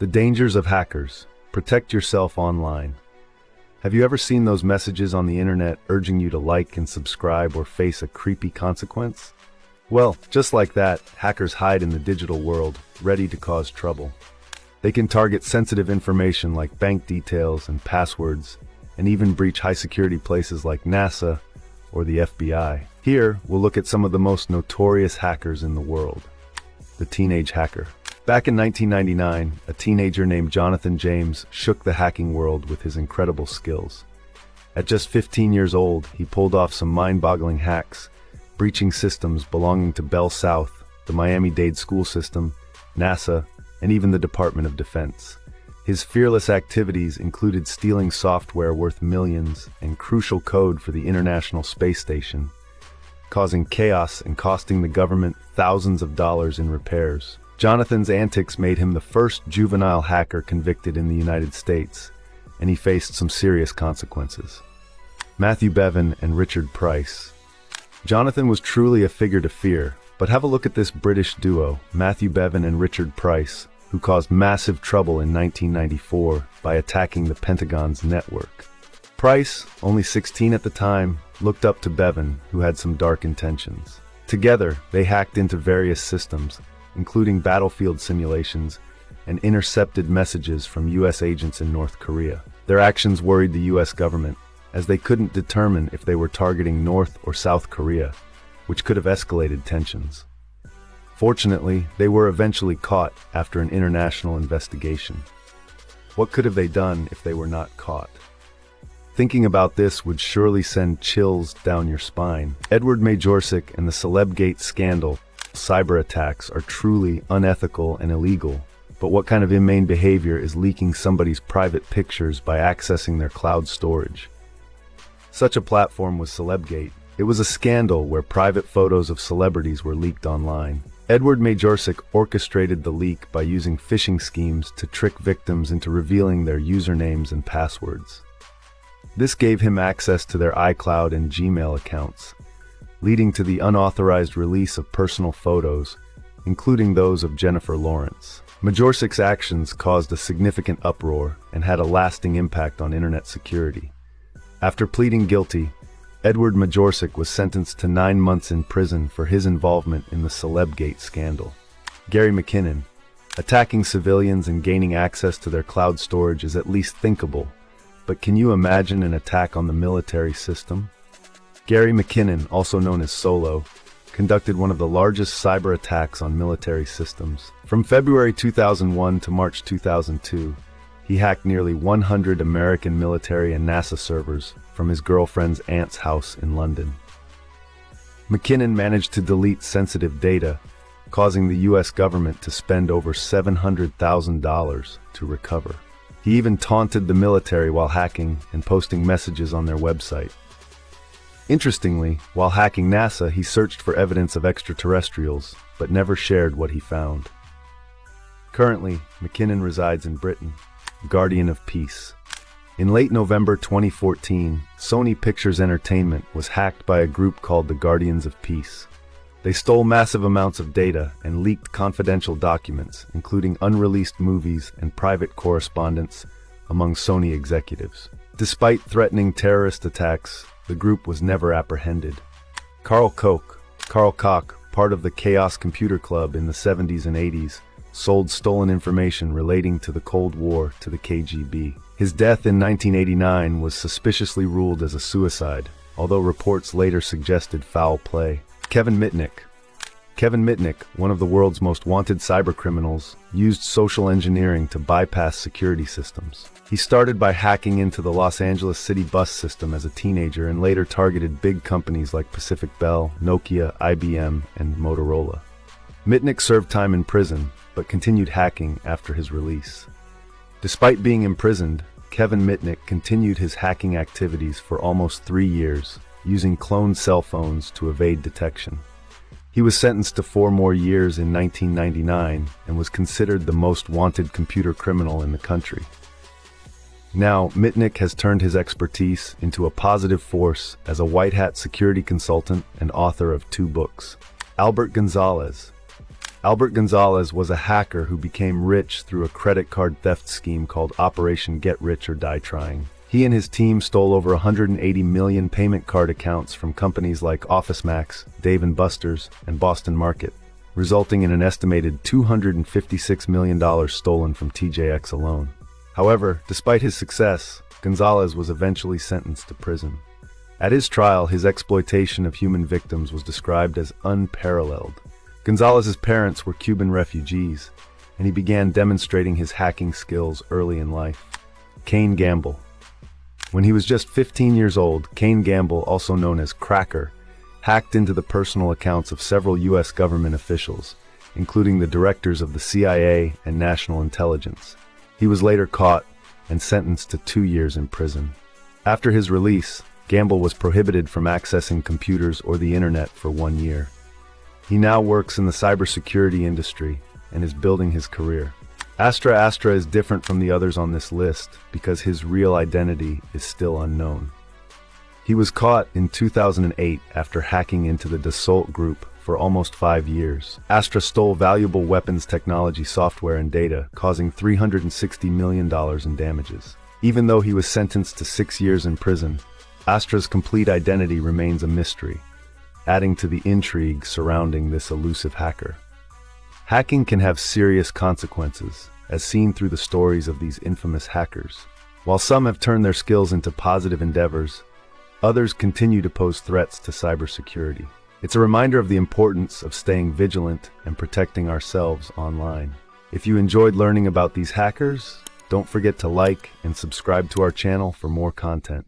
The dangers of hackers. Protect yourself online. Have you ever seen those messages on the internet urging you to like and subscribe or face a creepy consequence? Well, just like that, hackers hide in the digital world, ready to cause trouble. They can target sensitive information like bank details and passwords, and even breach high-security places like NASA or the FBI. Here, we'll look at some of the most notorious hackers in the world. The teenage hacker. Back in 1999, a teenager named Jonathan James shook the hacking world with his incredible skills. At just 15 years old, he pulled off some mind-boggling hacks, breaching systems belonging to Bell South, the Miami-Dade school system, NASA, and even the Department of Defense. His fearless activities included stealing software worth millions and crucial code for the International Space Station, causing chaos and costing the government thousands of dollars in repairs. Jonathan's antics made him the first juvenile hacker convicted in the United States, and he faced some serious consequences. Matthew Bevan and Richard Price. Jonathan was truly a figure to fear, but have a look at this British duo, Matthew Bevan and Richard Price, who caused massive trouble in 1994 by attacking the Pentagon's network. Price, only 16 at the time, looked up to Bevan, who had some dark intentions. Together, they hacked into various systems, including battlefield simulations, and intercepted messages from U.S. agents in North Korea. Their actions worried the U.S. government, as they couldn't determine if they were targeting North or South Korea, which could have escalated tensions. Fortunately, they were eventually caught after an international investigation. What could have they done if they were not caught? Thinking about this would surely send chills down your spine. Edward Majorczyk and the Celebgate scandal. Cyber attacks are truly unethical and illegal, but what kind of inhumane behavior is leaking somebody's private pictures by accessing their cloud storage? Such a platform was Celebgate. It was a scandal where private photos of celebrities were leaked online. Edward Majorczyk orchestrated the leak by using phishing schemes to trick victims into revealing their usernames and passwords. This gave him access to their iCloud and Gmail accounts, leading to the unauthorized release of personal photos, including those of Jennifer Lawrence. Majorczyk's actions caused a significant uproar and had a lasting impact on internet security. After pleading guilty, Edward Majorczyk was sentenced to 9 months in prison for his involvement in the Celebgate scandal. Gary McKinnon. Attacking civilians and gaining access to their cloud storage is at least thinkable, but can you imagine an attack on the military system? Gary McKinnon, also known as Solo, conducted one of the largest cyber attacks on military systems. From February 2001 to March 2002, he hacked nearly 100 American military and NASA servers from his girlfriend's aunt's house in London. McKinnon managed to delete sensitive data, causing the U.S. government to spend over $700,000 to recover. He even taunted the military while hacking and posting messages on their website. Interestingly, while hacking NASA, he searched for evidence of extraterrestrials, but never shared what he found. Currently, McKinnon resides in Britain. Guardian of Peace. In late November 2014, Sony Pictures Entertainment was hacked by a group called the Guardians of Peace. They stole massive amounts of data and leaked confidential documents, including unreleased movies and private correspondence among Sony executives. Despite threatening terrorist attacks, the group was never apprehended. Carl Koch, part of the Chaos Computer Club in the 70s and 80s, sold stolen information relating to the Cold War to the KGB. His death in 1989 was suspiciously ruled as a suicide, although reports later suggested foul play. Kevin Mitnick, one of the world's most wanted cybercriminals, used social engineering to bypass security systems. He started by hacking into the Los Angeles City bus system as a teenager and later targeted big companies like Pacific Bell, Nokia, IBM, and Motorola. Mitnick served time in prison, but continued hacking after his release. Despite being imprisoned, Kevin Mitnick continued his hacking activities for almost 3 years, using cloned cell phones to evade detection. He was sentenced to 4 more years in 1999 and was considered the most wanted computer criminal in the country. Now, Mitnick has turned his expertise into a positive force as a white hat security consultant and author of 2 books. Albert Gonzalez. Albert Gonzalez was a hacker who became rich through a credit card theft scheme called Operation Get Rich or Die Trying. He and his team stole over 180 million payment card accounts from companies like OfficeMax, Dave & Buster's, and Boston Market, resulting in an estimated $256 million stolen from TJX alone. However, despite his success, Gonzalez was eventually sentenced to prison. At his trial, his exploitation of human victims was described as unparalleled. Gonzalez's parents were Cuban refugees, and he began demonstrating his hacking skills early in life. Cain Gamble. When he was just 15 years old, Cain Gamble, also known as Cracker, hacked into the personal accounts of several U.S. government officials, including the directors of the CIA and National Intelligence. He was later caught and sentenced to 2 years in prison. After his release, Gamble was prohibited from accessing computers or the internet for 1 year. He now works in the cybersecurity industry and is building his career. Astra is different from the others on this list because his real identity is still unknown. He was caught in 2008 after hacking into the Dassault Group for almost 5 years. Astra stole valuable weapons technology software and data, causing $360 million in damages. Even though he was sentenced to 6 years in prison, Astra's complete identity remains a mystery, adding to the intrigue surrounding this elusive hacker. Hacking can have serious consequences, as seen through the stories of these infamous hackers. While some have turned their skills into positive endeavors, others continue to pose threats to cybersecurity. It's a reminder of the importance of staying vigilant and protecting ourselves online. If you enjoyed learning about these hackers, don't forget to like and subscribe to our channel for more content.